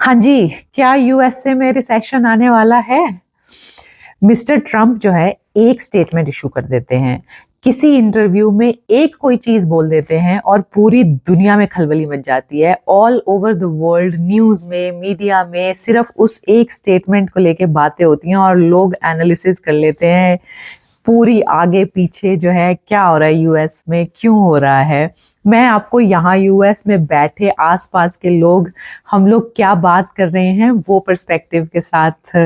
हाँ जी, क्या यूएसए में रिसेशन आने वाला है? मिस्टर ट्रम्प जो है एक स्टेटमेंट इशू कर देते हैं, किसी इंटरव्यू में एक कोई चीज बोल देते हैं और पूरी दुनिया में खलबली मच जाती है। All over the world news में, मीडिया में सिर्फ उस एक स्टेटमेंट को लेके बातें होती हैं और लोग एनालिसिस कर लेते हैं पूरी आगे पीछे जो है क्या हो रहा है यूएस में, क्यों हो रहा है। मैं आपको यहाँ यूएस में बैठे आसपास के लोग, हम लोग क्या बात कर रहे हैं वो पर्सपेक्टिव के साथ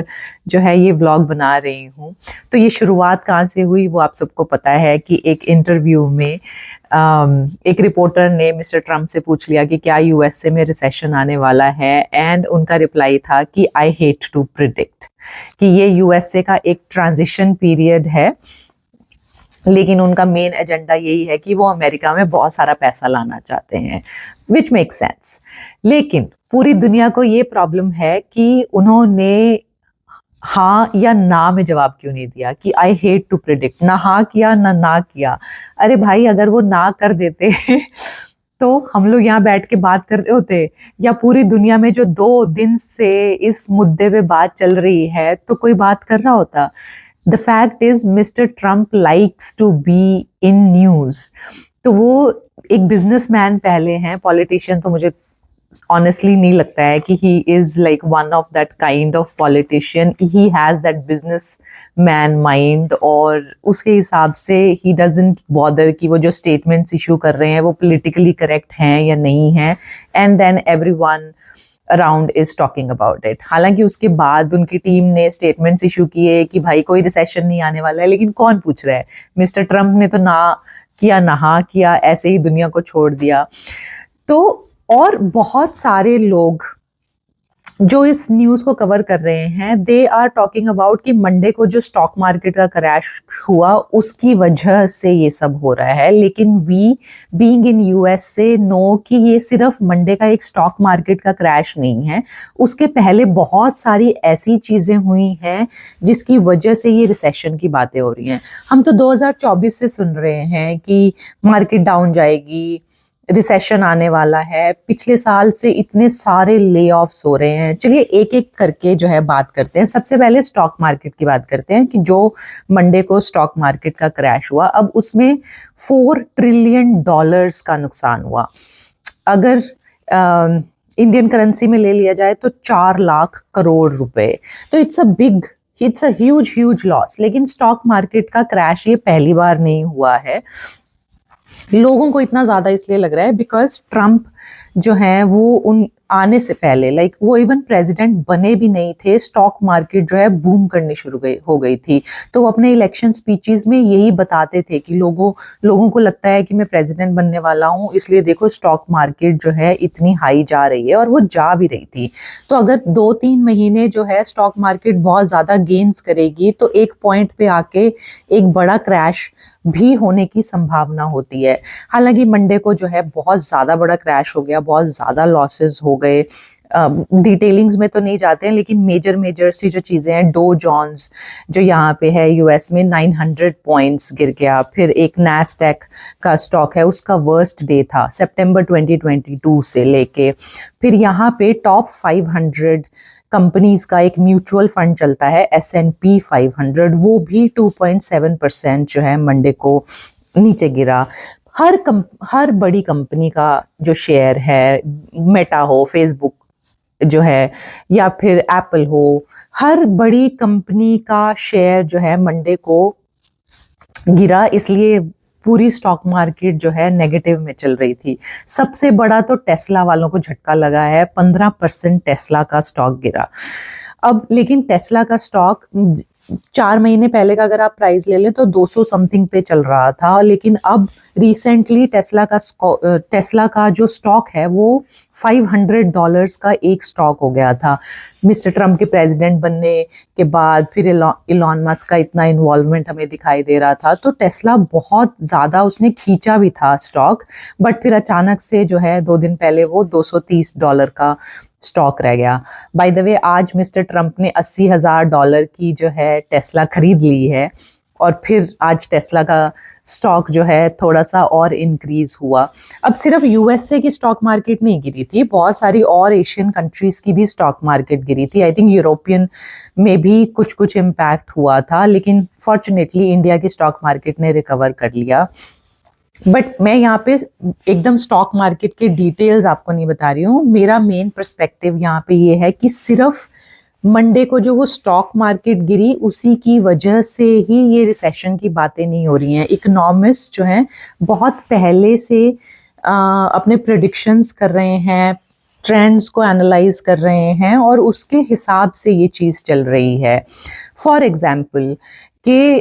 जो है ये व्लॉग बना रही हूँ। तो ये शुरुआत कहाँ से हुई वो आप सबको पता है कि एक इंटरव्यू में एक रिपोर्टर ने मिस्टर ट्रम्प से पूछ लिया कि क्या यूएसए में रिसेशन आने वाला है, एंड उनका रिप्लाई था कि आई हेट टू प्रिडिक्ट, कि ये यूएसए का एक ट्रांजिशन पीरियड है, लेकिन उनका मेन एजेंडा यही है कि वो अमेरिका में बहुत सारा पैसा लाना चाहते हैं, विच मेक सेंस। लेकिन पूरी दुनिया को ये प्रॉब्लम है कि उन्होंने हाँ या ना में जवाब क्यों नहीं दिया कि आई हेट टू प्रिडिक्ट, ना हाँ किया ना किया। अरे भाई, अगर वो ना कर देते तो हम लोग यहाँ बैठ के बात कर रहे होते, या पूरी दुनिया में जो 2 दिन से इस मुद्दे पे बात चल रही है तो कोई बात कर रहा होता। The fact is mister Trump likes to be in news. तो वो एक बिजनेसमैन पहले हैं, पॉलिटिशियन तो मुझे ऑनेस्टली नहीं लगता है कि he is like one of that kind of politician. He has that business man mind, और उसके हिसाब से ही डजंट बॉदर कि वो जो स्टेटमेंट्स इशू कर रहे हैं वो पॉलिटिकली करेक्ट हैं या नहीं है, and then everyone around is talking about it. हालांकि उसके बाद उनकी टीम ने स्टेटमेंट्स इशू किए कि भाई कोई रिसेशन नहीं आने वाला है, लेकिन कौन पूछ रहा है। मिस्टर ट्रम्प ने तो ना किया ना हाँ किया, ऐसे ही दुनिया को छोड़ दिया। तो और बहुत सारे लोग जो इस न्यूज़ को कवर कर रहे हैं, दे आर टॉकिंग अबाउट कि मंडे को जो स्टॉक मार्केट का क्रैश हुआ उसकी वजह से ये सब हो रहा है। लेकिन we being in USA know कि ये सिर्फ मंडे का एक स्टॉक मार्केट का क्रैश नहीं है, उसके पहले बहुत सारी ऐसी चीज़ें हुई हैं जिसकी वजह से ये रिसेशन की बातें हो रही हैं। हम तो 2024 से सुन रहे हैं कि मार्केट डाउन जाएगी, रिसेशन आने वाला है, पिछले साल से इतने सारे ले ऑफ्स हो रहे हैं। चलिए एक एक करके जो है बात करते हैं। सबसे पहले स्टॉक मार्केट की बात करते हैं कि जो मंडे को स्टॉक मार्केट का क्रैश हुआ, अब उसमें $4 ट्रिलियन का नुकसान हुआ। अगर इंडियन करेंसी में ले लिया जाए तो 4 लाख करोड़ रुपए। तो इट्स अ ह्यूज लॉस। लेकिन स्टॉक मार्केट का क्रैश ये पहली बार नहीं हुआ है। लोगों को इतना ज्यादा इसलिए लग रहा है बिकॉज ट्रम्प जो है वो उन आने से पहले, लाइक वो इवन प्रेसिडेंट बने भी नहीं थे, स्टॉक मार्केट जो है बूम करनी हो गई थी। तो वो अपने इलेक्शन स्पीचेस में यही बताते थे कि लोगों को लगता है कि मैं प्रेसिडेंट बनने वाला हूँ, इसलिए देखो स्टॉक मार्केट जो है इतनी हाई जा रही है, और वो जा भी रही थी। तो अगर 2-3 महीने जो है स्टॉक मार्केट बहुत ज्यादा गेन्स करेगी तो एक पॉइंट पे आके एक बड़ा क्रैश भी होने की संभावना होती है। हालांकि मंडे को जो है बहुत ज़्यादा बड़ा क्रैश हो गया, बहुत ज़्यादा लॉसेस हो गए। डिटेलिंग्स में तो नहीं जाते हैं, लेकिन मेजर सी जो चीज़ें हैं, डो जोन्स जो यहाँ पे है यूएस में 900 पॉइंट्स गिर गया। फिर एक नैस्डैक का स्टॉक है, उसका वर्स्ट डे था सितंबर 2022 से लेके। फिर यहाँ पे टॉप 500 कंपनीज का एक म्यूचुअल फंड चलता है S&P 500, वो भी 2.7% जो है मंडे को नीचे गिरा। हर बड़ी कंपनी का जो शेयर है, मेटा हो, फेसबुक जो है, या फिर एप्पल हो, हर बड़ी कंपनी का शेयर जो है मंडे को गिरा। इसलिए पूरी स्टॉक मार्केट जो है नेगेटिव में चल रही थी। सबसे बड़ा तो टेस्ला वालों को झटका लगा है, 15% टेस्ला का स्टॉक गिरा। अब लेकिन टेस्ला का स्टॉक 4 महीने पहले का अगर आप प्राइस ले लें तो 200 समथिंग पे चल रहा था, लेकिन अब रिसेंटली टेस्ला का जो स्टॉक है वो $500 का एक स्टॉक हो गया था। मिस्टर ट्रम्प के प्रेसिडेंट बनने के बाद फिर इलॉन मस्क का इतना इन्वॉल्वमेंट हमें दिखाई दे रहा था, तो टेस्ला बहुत ज़्यादा उसने खींचा भी था स्टॉक, बट फिर अचानक से जो है 2 दिन पहले वो $230 का स्टॉक रह गया। बाय द वे, आज मिस्टर ट्रम्प ने $80,000 की जो है टेस्ला खरीद ली है, और फिर आज टेस्ला का स्टॉक जो है थोड़ा सा और इंक्रीज हुआ। अब सिर्फ यूएसए की स्टॉक मार्केट नहीं गिरी थी, बहुत सारी और एशियन कंट्रीज की भी स्टॉक मार्केट गिरी थी। आई थिंक यूरोपियन में भी कुछ कुछ इम्पैक्ट हुआ था, लेकिन फॉर्चुनेटली इंडिया की स्टॉक मार्केट ने रिकवर कर लिया। बट मैं यहाँ पे एकदम स्टॉक मार्केट के डिटेल्स आपको नहीं बता रही हूँ। मेरा मेन पर्सपेक्टिव यहाँ पे ये है कि सिर्फ मंडे को जो वो स्टॉक मार्केट गिरी उसी की वजह से ही ये रिसेशन की बातें नहीं हो रही हैं। इकोनॉमिस्ट जो हैं बहुत पहले से अपने प्रेडिक्शंस कर रहे हैं, ट्रेंड्स को एनालाइज कर रहे हैं और उसके हिसाब से ये चीज़ चल रही है। फॉर एग्जाम्पल कि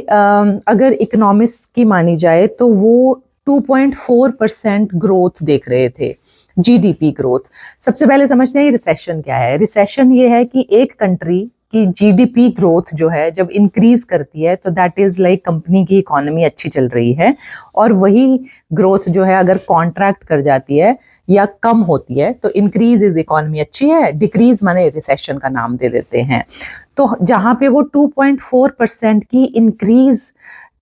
अगर इकोनॉमिस्ट की मानी जाए तो वो 2.4% ग्रोथ देख रहे थे, जीडीपी ग्रोथ। सबसे पहले समझते हैं रिसेशन क्या है। रिसेशन ये है कि एक कंट्री की जीडीपी ग्रोथ जो है जब इंक्रीज करती है तो दैट इज लाइक कंपनी की इकोनॉमी अच्छी चल रही है, और वही ग्रोथ जो है अगर कॉन्ट्रैक्ट कर जाती है या कम होती है तो इंक्रीज इज इकोनॉमी अच्छी है, डिक्रीज माने रिसेशन का नाम दे देते हैं। तो जहाँ पे वो 2.4% की इंक्रीज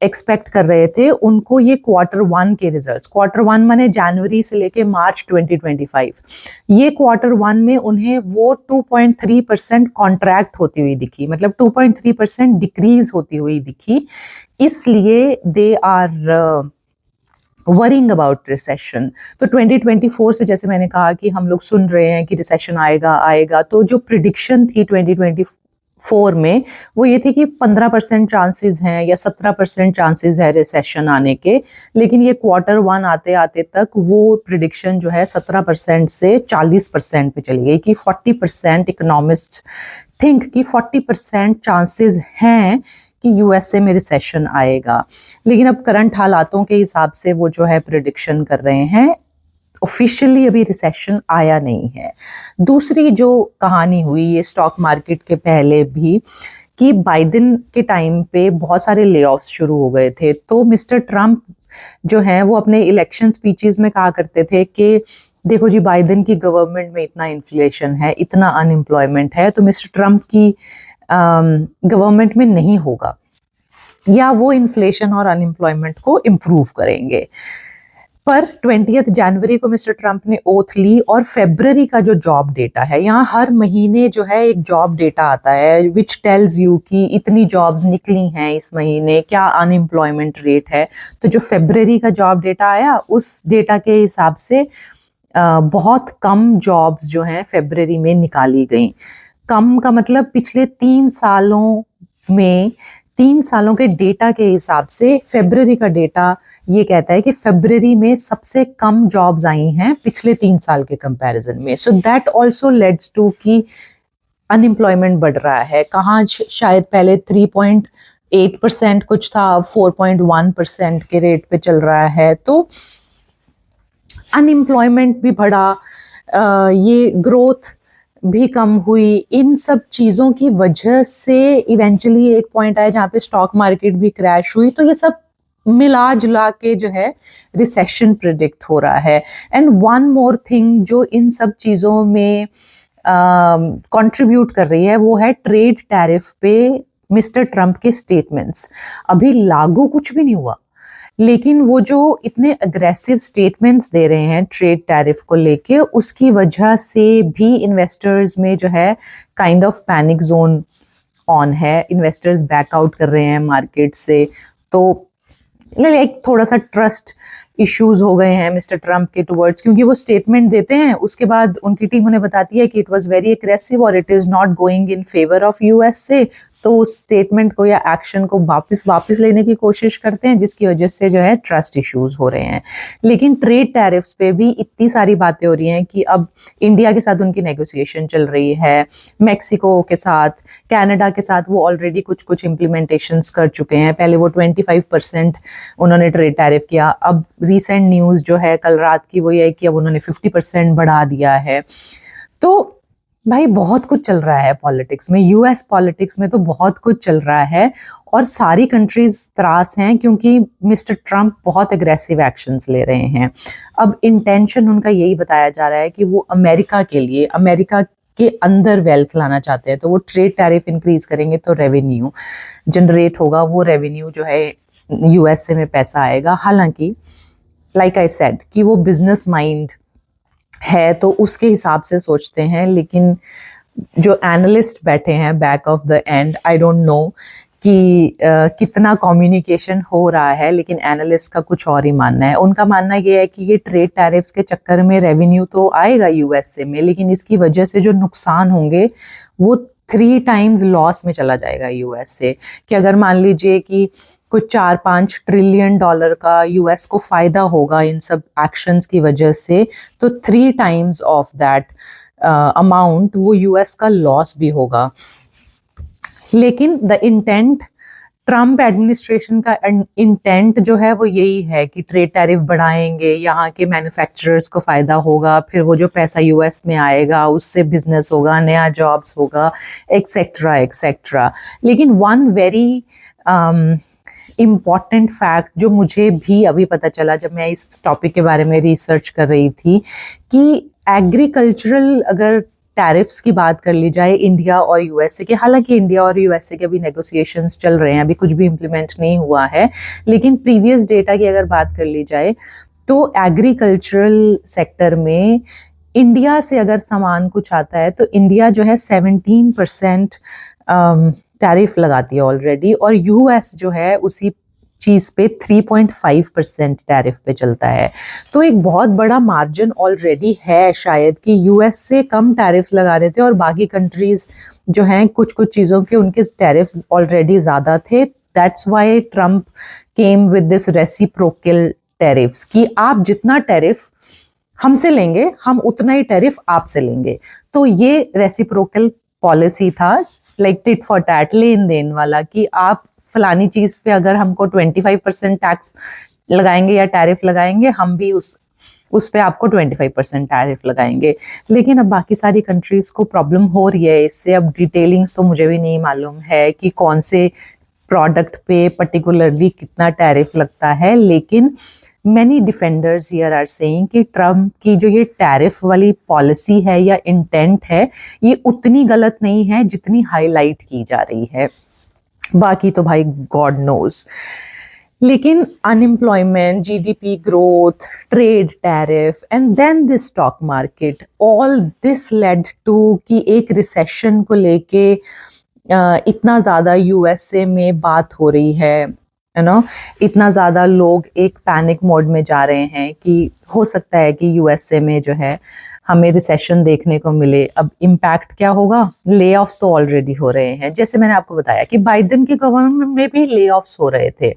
एक्सपेक्ट कर रहे थे, उनको ये Q1 के रिजल्ट्स, Q1 माने जनवरी से लेके मार्च 2025, ये Q1 में उन्हें वो 2.3% कॉन्ट्रैक्ट होती हुई दिखी, मतलब 2.3% डिक्रीज होती हुई दिखी। इसलिए they are worrying about recession. तो 2024 से जैसे मैंने कहा कि हम लोग सुन रहे हैं कि रिसेशन आएगा, तो जो प्रिडिक्शन थी 2024 में वो ये थी कि 15% चांसेस हैं या 17% चांसेस है रिसेशन आने के, लेकिन ये Q1 आते आते तक वो प्रिडिक्शन जो है 17% से 40% पे चली गई कि 40% इकोनॉमिस्ट थिंक कि 40% चांसेस हैं कि यूएसए में रिसेशन आएगा। लेकिन अब करंट हालातों के हिसाब से वो जो है प्रिडिक्शन कर रहे हैं, ऑफिशियली अभी रिसेशन आया नहीं है। दूसरी जो कहानी हुई ये स्टॉक मार्केट के पहले भी कि बाइडेन के टाइम पे बहुत सारे लेऑफ्स शुरू हो गए थे। तो मिस्टर ट्रम्प जो है वो अपने इलेक्शन स्पीचेस में कहा करते थे कि देखो जी, बाइडेन की गवर्नमेंट में इतना इन्फ्लेशन है, इतना अनएम्प्लॉयमेंट है, तो मिस्टर ट्रम्प की गवर्नमेंट में नहीं होगा, या वो इन्फ्लेशन और अनएम्प्लॉयमेंट को इम्प्रूव करेंगे। पर 20 जनवरी को मिस्टर ट्रम्प ने ओथ ली, और फेब्रवरी का जो जॉब डेटा है, यहाँ हर महीने जो है एक जॉब डेटा आता है विच टेल्स यू कि इतनी जॉब्स निकली हैं इस महीने, क्या अनएम्प्लॉयमेंट रेट है। तो जो फेब्रवरी का जॉब डेटा आया उस डेटा के हिसाब से बहुत कम जॉब्स जो हैं फेब्रवरी में निकाली गई। कम का मतलब पिछले 3 सालों में, 3 सालों के डेटा के हिसाब से फेब्रवरी का डेटा ये कहता है कि फेब्रवरी में सबसे कम जॉब्स आई हैं पिछले 3 साल के कंपैरिजन में। So that also leads to कि अनएम्प्लॉयमेंट बढ़ रहा है। कहाँ शायद पहले 3.8% कुछ था, अब 4.1% के रेट पे चल रहा है। तो अनएम्प्लॉयमेंट भी बढ़ा, ये ग्रोथ भी कम हुई। इन सब चीज़ों की वजह से इवेंचुअली एक पॉइंट आया जहाँ पे स्टॉक मार्केट भी क्रैश हुई। तो ये सब मिला जुला के जो है रिसेशन प्रिडिक्ट हो रहा है। एंड वन मोर थिंग जो इन सब चीज़ों में कंट्रीब्यूट कर रही है वो है ट्रेड टैरिफ पे मिस्टर ट्रम्प के स्टेटमेंट्स। अभी लागू कुछ भी नहीं हुआ, लेकिन वो जो इतने अग्रेसिव स्टेटमेंट्स दे रहे हैं ट्रेड टैरिफ को लेके, उसकी वजह से भी इन्वेस्टर्स में जो है kind of panic zone on है। इन्वेस्टर्स बैकआउट कर रहे हैं मार्केट से। तो लाइक थोड़ा सा ट्रस्ट इश्यूज हो गए हैं मिस्टर ट्रम्प के टुवर्ड्स, क्योंकि वो स्टेटमेंट देते हैं उसके बाद उनकी टीम उन्हें बताती है कि इट वाज वेरी एग्रेसिव और it is not going in favour of USA. तो उस स्टेटमेंट को या एक्शन को वापस लेने की कोशिश करते हैं, जिसकी वजह से जो है ट्रस्ट इश्यूज हो रहे हैं। लेकिन ट्रेड टैरिफ्स पे भी इतनी सारी बातें हो रही हैं कि अब इंडिया के साथ उनकी नेगोशिएशन चल रही है, मैक्सिको के साथ, कनाडा के साथ वो ऑलरेडी कुछ इम्प्लीमेंटेशंस कर चुके हैं। पहले वो 25% उन्होंने ट्रेड टैरिफ किया, अब रिसेंट न्यूज़ जो है कल रात की वो ये है कि अब उन्होंने 50% बढ़ा दिया है। तो भाई बहुत कुछ चल रहा है पॉलिटिक्स में, यूएस पॉलिटिक्स में तो बहुत कुछ चल रहा है, और सारी कंट्रीज त्रास हैं क्योंकि मिस्टर ट्रम्प बहुत एग्रेसिव एक्शंस ले रहे हैं। अब इंटेंशन उनका यही बताया जा रहा है कि वो अमेरिका के लिए, अमेरिका के अंदर वेल्थ लाना चाहते हैं। तो वो ट्रेड टैरिफ इंक्रीज करेंगे तो रेवेन्यू जनरेट होगा, वो रेवेन्यू जो है यूएसए में पैसा आएगा। हालांकि लाइक आई सेड कि वो बिजनेस माइंड है तो उसके हिसाब से सोचते हैं, लेकिन जो एनालिस्ट बैठे हैं back of the end, I don't know कि कितना कम्युनिकेशन हो रहा है, लेकिन एनालिस्ट का कुछ और ही मानना है। उनका मानना ये है कि ये ट्रेड टैरिफ्स के चक्कर में रेवेन्यू तो आएगा यूएसए में, लेकिन इसकी वजह से जो नुकसान होंगे वो 3 टाइम्स लॉस में चला जाएगा यूएसए। कि अगर मान लीजिए कि कुछ 4-5 ट्रिलियन डॉलर का यूएस को फायदा होगा इन सब एक्शंस की वजह से, तो 3 टाइम्स ऑफ दैट अमाउंट वो यूएस का लॉस भी होगा। लेकिन द इंटेंट, ट्रम्प एडमिनिस्ट्रेशन का इंटेंट जो है वो यही है कि ट्रेड टैरिफ बढ़ाएंगे, यहाँ के मैन्युफैक्चरर्स को फ़ायदा होगा, फिर वो जो पैसा यूएस में आएगा उससे बिजनेस होगा, नया जॉब्स होगा, एक्सेट्रा एक्सेट्रा। लेकिन वन वेरी इम्पॉर्टेंट फैक्ट जो मुझे भी अभी पता चला जब मैं इस टॉपिक के बारे में रिसर्च कर रही थी, कि एग्रीकल्चरल अगर टैरिफ्स की बात कर ली जाए इंडिया और यूएसए के, हालांकि इंडिया और यूएसए के अभी नेगोशिएशंस चल रहे हैं, अभी कुछ भी इम्प्लीमेंट नहीं हुआ है, लेकिन प्रीवियस डेटा की अगर बात कर ली जाए तो एग्रीकल्चरल सेक्टर में इंडिया से अगर सामान कुछ आता है तो इंडिया जो है 17% टैरिफ लगाती है ऑलरेडी, और यूएस जो है उसी चीज़ पे 3.5% टैरिफ पे चलता है। तो एक बहुत बड़ा मार्जिन ऑलरेडी है शायद कि यूएस से कम टैरिफ्स लगा रहे थे और बाकी कंट्रीज जो हैं कुछ कुछ चीज़ों के उनके टैरिफ्स ऑलरेडी ज़्यादा थे। That's why Trump came with this reciprocal tariffs कि आप जितना टैरिफ हमसे लेंगे हम उतना ही टैरिफ आपसे लेंगे। तो ये रेसिप्रोकल पॉलिसी था, लाइक टिट फॉर टैट, लेन देन वाला, कि आप फलानी चीज़ पे अगर हमको 25% टैक्स लगाएंगे या टैरिफ लगाएंगे, हम भी उस पे आपको 25% टैरिफ लगाएंगे। लेकिन अब बाकी सारी कंट्रीज़ को प्रॉब्लम हो रही है इससे। अब डिटेलिंग्स तो मुझे भी नहीं मालूम है कि कौन से प्रोडक्ट पे पर्टिकुलरली कितना टैरिफ लगता है, लेकिन many defenders here are saying कि ट्रम्प की जो ये टैरिफ वाली पॉलिसी है या इंटेंट है, ये उतनी गलत नहीं है जितनी हाईलाइट की जा रही है। बाकी तो भाई गॉड नोज। लेकिन unemployment, GDP growth, trade tariff and then this stock market, all this led to कि एक रिसेशन को लेके इतना ज़्यादा यूएसए में बात हो रही है, यू नो, इतना ज़्यादा लोग एक पैनिक मोड में जा रहे हैं कि हो सकता है कि यूएसए में जो है हमें रिसेशन देखने को मिले। अब इम्पैक्ट क्या होगा? ले ऑफ्स तो ऑलरेडी हो रहे हैं, जैसे मैंने आपको बताया कि बाइडेन की गवर्नमेंट में भी ले ऑफ्स हो रहे थे,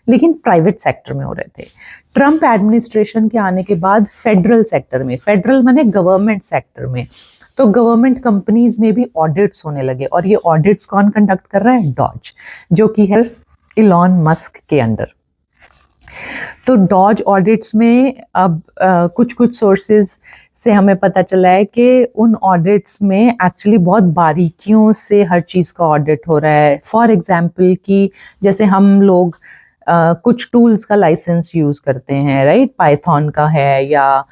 लेकिन प्राइवेट सेक्टर में हो रहे थे। ट्रम्प एडमिनिस्ट्रेशन के आने के बाद फेडरल सेक्टर में, फेडरल माने गवर्नमेंट सेक्टर में, तो गवर्नमेंट कंपनीज में भी ऑडिट्स होने लगे। और ये ऑडिट्स कौन कंडक्ट कर रहा है? डॉज, जो कि है इलॉन मस्क के अंडर। तो डॉज ऑडिट्स में अब कुछ कुछ सोर्सेज से हमें पता चला है कि उन ऑडिट्स में एक्चुअली बहुत बारीकियों से हर चीज़ का ऑडिट हो रहा है। फॉर एग्जांपल कि जैसे हम लोग कुछ टूल्स का लाइसेंस यूज़ करते हैं, राइट, पाइथन का है या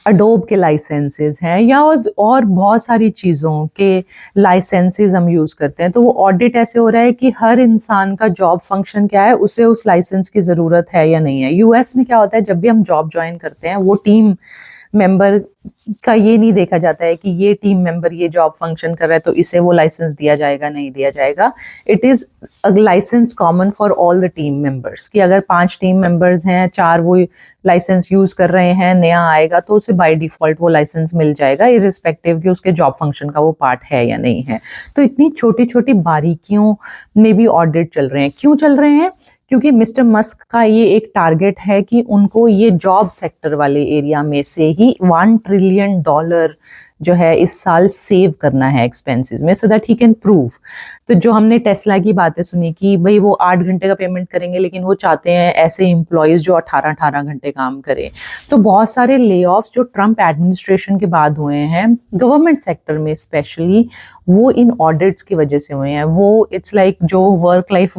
अडोब के लाइसेंसेस हैं या और बहुत सारी चीज़ों के लाइसेंसेस हम यूज़ करते हैं। तो वो ऑडिट ऐसे हो रहा है कि हर इंसान का जॉब फंक्शन क्या है, उसे उस लाइसेंस की ज़रूरत है या नहीं है। यूएस में क्या होता है, जब भी हम जॉब ज्वाइन करते हैं वो टीम मेंबर का ये नहीं देखा जाता है कि ये टीम मेंबर ये जॉब फंक्शन कर रहा है तो इसे वो लाइसेंस दिया जाएगा, नहीं दिया जाएगा। It is a licence common for all the team members कि अगर 5 टीम मेंबर्स हैं, 4 वो लाइसेंस यूज़ कर रहे हैं, नया आएगा तो उसे बाय डिफ़ॉल्ट वो लाइसेंस मिल जाएगा, इर्रिस्पेक्टिव कि उसके जॉब फंक्शन का वो पार्ट है या नहीं है। तो इतनी छोटी छोटी बारीकियों में भी ऑडिट चल रहे हैं। क्यों चल रहे हैं? क्योंकि मिस्टर मस्क का ये एक टारगेट है कि उनको ये जॉब सेक्टर वाले एरिया में से ही $1 ट्रिलियन जो है इस साल सेव करना है एक्सपेंसेस में, so that he can prove. तो जो हमने टेस्ला की बातें सुनी कि भाई वो 8 घंटे का पेमेंट करेंगे, लेकिन वो चाहते हैं ऐसे एम्प्लॉयज़ जो 18-18 घंटे काम करें। तो बहुत सारे ले ऑफ्स जो ट्रम्प एडमिनिस्ट्रेशन के बाद हुए हैं गवर्नमेंट सेक्टर में स्पेशली, वो इन ऑडिट्स की वजह से हुए हैं। वो इट्स लाइक जो वर्क लाइफ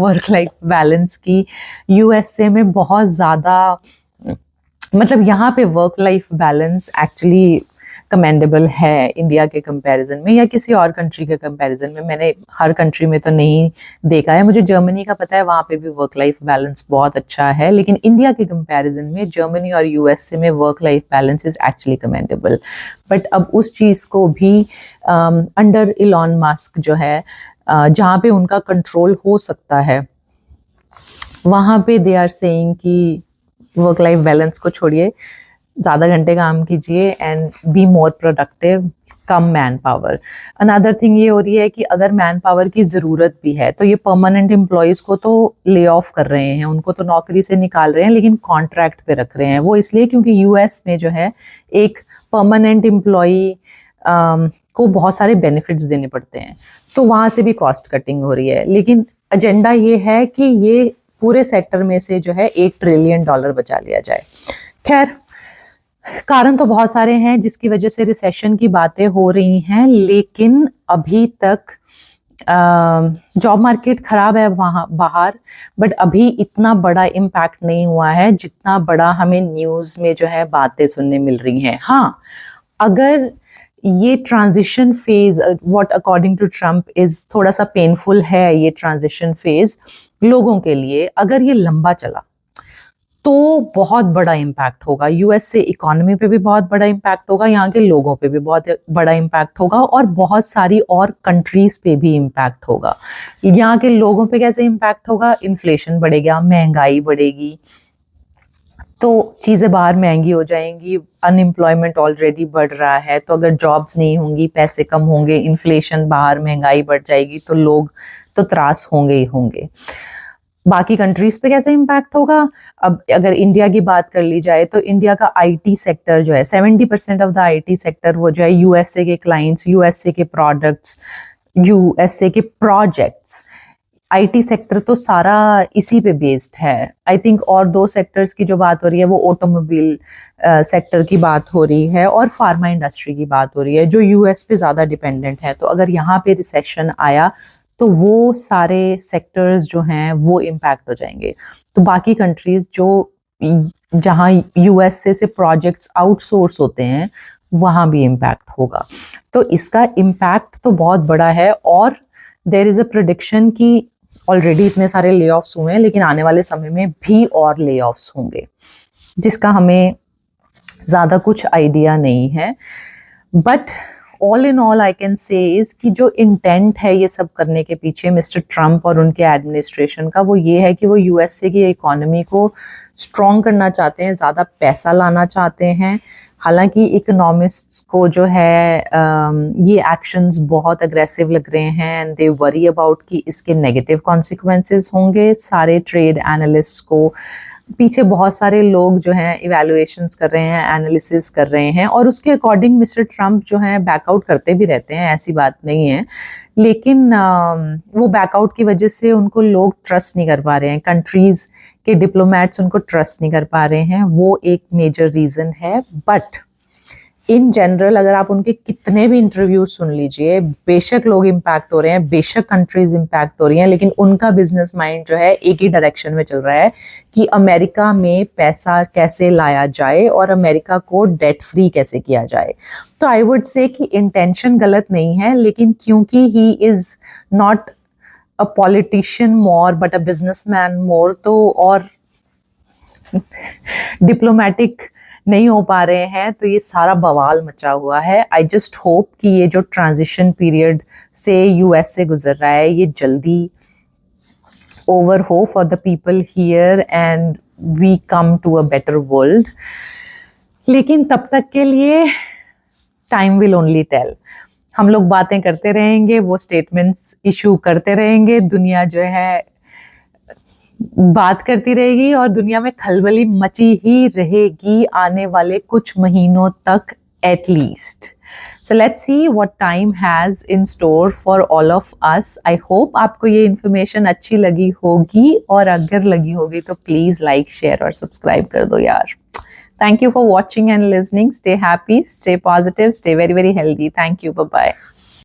बैलेंस की यूएसए में बहुत ज़्यादा, मतलब यहाँ पे work life balance actually commendable है इंडिया के कंपैरिजन में या किसी और कंट्री के कंपैरिजन में। मैंने हर कंट्री में तो नहीं देखा है, मुझे जर्मनी का पता है, वहाँ पे भी वर्क लाइफ बैलेंस बहुत अच्छा है, लेकिन इंडिया के कंपैरिजन में जर्मनी और यूएसए में work life balance is actually commendable. But अब उस चीज़ को भी अंडर इलॉन मस्क जो है, जहाँ पे उनका कंट्रोल हो सकता है, वहाँ पे दे आर सेइंग कि वर्क लाइफ बैलेंस को छोड़िए, ज़्यादा घंटे काम कीजिए and be more productive, come man power. Another thing ये हो रही है कि अगर मैन पावर की ज़रूरत भी है तो ये परमानेंट एम्प्लॉयज़ को तो ले ऑफ कर रहे हैं, उनको तो नौकरी से निकाल रहे हैं, लेकिन कॉन्ट्रैक्ट पे रख रहे हैं। वो इसलिए क्योंकि यूएस में जो है एक परमानेंट एम्प्लॉई को बहुत सारे बेनिफिट्स देने पड़ते हैं, तो वहाँ से भी कॉस्ट कटिंग हो रही है। लेकिन एजेंडा ये है कि ये पूरे सेक्टर में से जो है $1 ट्रिलियन बचा लिया जाए। खैर, कारण तो बहुत सारे हैं जिसकी वजह से रिसेशन की बातें हो रही हैं, लेकिन अभी तक जॉब मार्केट खराब है वहाँ बाहर, बट अभी इतना बड़ा इम्पैक्ट नहीं हुआ है जितना बड़ा हमें न्यूज़ में जो है बातें सुनने मिल रही हैं। हाँ, अगर ये transition phase, what according to Trump is थोड़ा सा पेनफुल है, ये ट्रांजिशन फेज लोगों के लिए, अगर ये लंबा चला तो बहुत बड़ा इम्पैक्ट होगा। यूएस से इकोनॉमी पे भी बहुत बड़ा इम्पैक्ट होगा, यहाँ के लोगों पे भी बहुत बड़ा इम्पैक्ट होगा, और बहुत सारी और कंट्रीज पे भी इम्पैक्ट होगा। यहाँ के लोगों पे कैसे इम्पैक्ट होगा? इन्फ्लेशन बढ़ेगा, महंगाई बढ़ेगी, तो चीज़ें बाहर महंगी हो जाएंगी, अनएम्प्लॉयमेंट ऑलरेडी बढ़ रहा है, तो अगर जॉब्स नहीं होंगी, पैसे कम होंगे, इन्फ्लेशन बाहर, महंगाई बढ़ जाएगी, तो लोग तो त्रास होंगे ही होंगे। बाकी कंट्रीज पे कैसे इम्पैक्ट होगा? अब अगर इंडिया की बात कर ली जाए तो इंडिया का आईटी सेक्टर जो है, 70% ऑफ द आईटी सेक्टर वो जो है यूएसए के क्लाइंट्स, यूएसए के प्रोडक्ट्स, यूएसए के प्रोजेक्ट्स, आईटी सेक्टर तो सारा इसी पे बेस्ड है। आई थिंक और 2 सेक्टर्स की जो बात हो रही है वो ऑटोमोबाइल सेक्टर की बात हो रही है और फार्मा इंडस्ट्री की बात हो रही है, जो यूएस पे ज़्यादा डिपेंडेंट है। तो अगर यहाँ पे रिसेशन आया तो वो सारे सेक्टर्स जो हैं वो इम्पैक्ट हो जाएंगे। तो बाकी कंट्रीज जो जहाँ यूएसए से प्रोजेक्ट्स आउटसोर्स होते हैं वहाँ भी इम्पैक्ट होगा। तो इसका इम्पैक्ट तो बहुत बड़ा है, और देयर इज़ अ प्रेडिक्शन कि ऑलरेडी इतने सारे ले ऑफ्स हुए हैं, लेकिन आने वाले समय में भी और ले ऑफ्स होंगे, जिसका हमें ज़्यादा कुछ आइडिया नहीं है। But all in all I can say is कि जो इंटेंट है ये सब करने के पीछे मिस्टर ट्रम्प और उनके एडमिनिस्ट्रेशन का, वो ये है कि वो यूएसए की इकोनॉमी को स्ट्रॉन्ग करना चाहते हैं, ज़्यादा पैसा लाना चाहते हैं। हालांकि इकोनॉमिस्ट्स को जो है ये एक्शंस बहुत अग्रेसिव लग रहे हैं, एंड दे वरी अबाउट कि इसके नेगेटिव कॉन्सिक्वेंसेस होंगे सारे ट्रेड एनालिस्ट को। पीछे बहुत सारे लोग जो हैं इवैल्यूएशंस कर रहे हैं, एनालिसिस कर रहे हैं, और उसके अकॉर्डिंग मिस्टर ट्रम्प जो हैं बैकआउट करते भी रहते हैं, ऐसी बात नहीं है, लेकिन वो बैकआउट की वजह से उनको लोग ट्रस्ट नहीं कर पा रहे हैं, कंट्रीज़ के डिप्लोमेट्स उनको ट्रस्ट नहीं कर पा रहे हैं, वो एक मेजर रीज़न है। बट इन जनरल अगर आप उनके कितने भी इंटरव्यू सुन लीजिए, बेशक लोग इम्पैक्ट हो रहे हैं, बेशक कंट्रीज इम्पैक्ट हो रही हैं, लेकिन उनका बिजनेस माइंड जो है एक ही डायरेक्शन में चल रहा है कि अमेरिका में पैसा कैसे लाया जाए और अमेरिका को डेट फ्री कैसे किया जाए। तो आई वुड से कि इंटेंशन गलत नहीं है, लेकिन क्योंकि he is not a politician more but a businessman more, तो और डिप्लोमेटिक नहीं हो पा रहे हैं, तो ये सारा बवाल मचा हुआ है। आई जस्ट होप कि ये जो ट्रांजिशन पीरियड से यूएस से गुजर रहा है ये जल्दी ओवर हो for the people here and we come to a better world. लेकिन तब तक के लिए टाइम विल ओनली टेल। हम लोग बातें करते रहेंगे, वो स्टेटमेंट्स इशू करते रहेंगे, दुनिया जो है बात करती रहेगी और दुनिया में खलबली मची ही रहेगी आने वाले कुछ महीनों तक at least. So let's see what time has in store for all of us. I hope आपको ये इन्फॉर्मेशन अच्छी लगी होगी, और अगर लगी होगी तो प्लीज़ लाइक, शेयर और सब्सक्राइब कर दो यार। Thank you for watching and listening. Stay happy, stay positive, stay very, very healthy. Thank you. Bye-bye.